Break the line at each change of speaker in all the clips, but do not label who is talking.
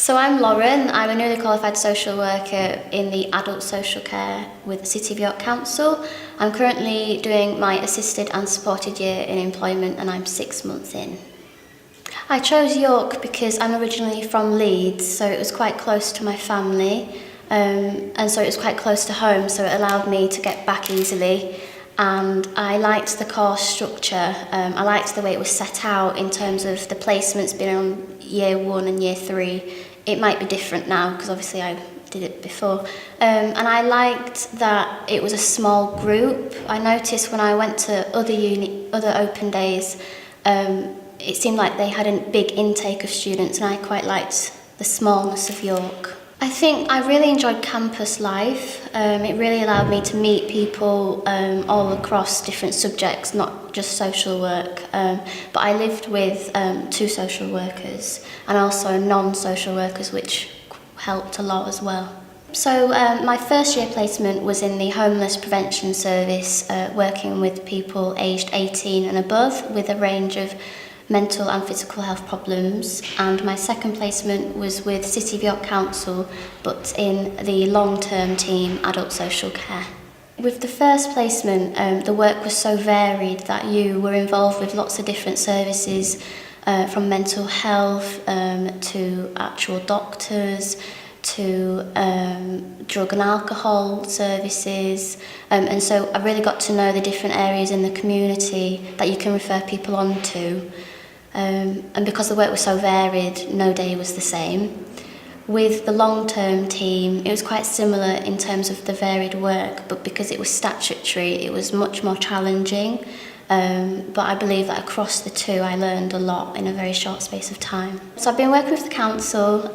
So I'm Lauren. I'm a newly qualified social worker in the adult social care with the City of York Council. I'm currently doing my assisted and supported year in employment and I'm 6 months in. I chose York because I'm originally from Leeds, so it was quite close to my family and so it was quite close to home, so it allowed me to get back easily. And I liked the course structure. I liked the way it was set out in terms of the placements being on year 1 and year 3. It might be different now because obviously I did it before. And I liked that it was a small group. I noticed when I went to other open days, it seemed like they had a big intake of students, and I quite liked the smallness of York. I think I really enjoyed campus life. It really allowed me to meet people all across different subjects, not just social work. But I lived with 2 social workers and also non-social workers, which helped a lot as well. So my first year placement was in the Homeless Prevention Service, working with people aged 18 and above with a range of mental and physical health problems, and my second placement was with City of York Council, but in the long-term team adult social care. With the first placement, the work was so varied that you were involved with lots of different services, from mental health to actual doctors, to drug and alcohol services, and so I really got to know the different areas in the community that you can refer people on to. And because the work was so varied, no day was the same. With the long-term team, it was quite similar in terms of the varied work, but because it was statutory, it was much more challenging. But I believe that across the 2, I learned a lot in a very short space of time. So I've been working with the council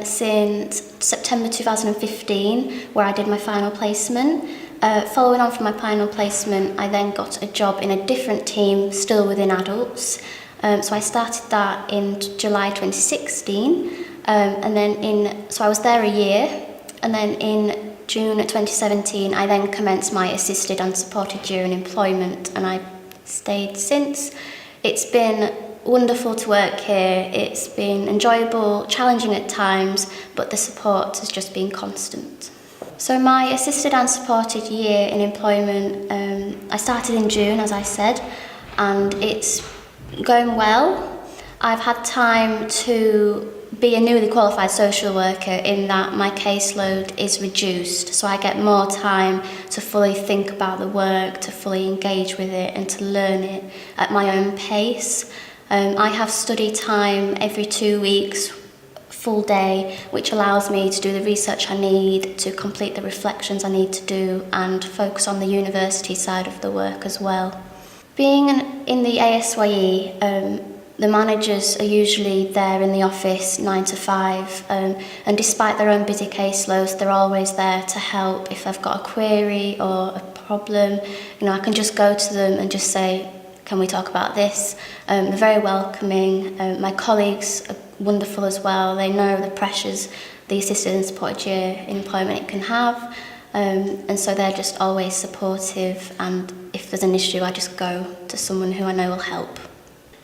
since September 2015, where I did my final placement. Following on from my final placement, I then got a job in a different team, still within adults. So I started that in July 2016, and then so I was there a year, and then in June 2017 I then commenced my assisted and supported year in employment, and I stayed since. It's been wonderful to work here. It's been enjoyable, challenging at times, but the support has just been constant. So my assisted and supported year in employment, I started in June, as I said, and it's going well. I've had time to be a newly qualified social worker in that my caseload is reduced, so I get more time to fully think about the work, to fully engage with it and to learn it at my own pace. I have study time every 2 weeks, full day, which allows me to do the research I need, to complete the reflections I need to do, and focus on the university side of the work as well. Being in the ASYE, the managers are usually there in the office 9 to 5, and despite their own busy caseloads, they're always there to help. If I've got a query or a problem, I can just go to them and just say, can we talk about this? They're very welcoming. My colleagues are wonderful as well. They know the pressures the assisted and supported year in employment it can have. And so they're just always supportive, and if there's an issue I just go to someone who I know will help.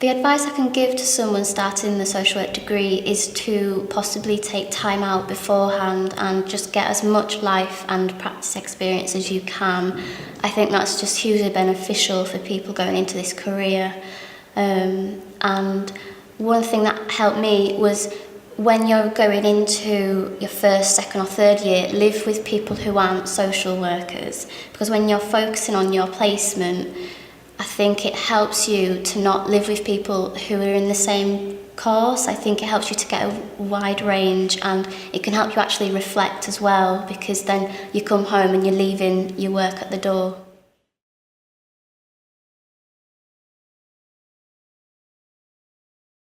The advice I can give to someone starting the social work degree is to possibly take time out beforehand and just get as much life and practice experience as you can. I think that's just hugely beneficial for people going into this career. And one thing that helped me was, when you're going into your first, second or third year, live with people who aren't social workers, because when you're focusing on your placement, I think it helps you to not live with people who are in the same course. I think it helps you to get a wide range, and it can help you actually reflect as well, because then you come home and you're leaving your work at the door.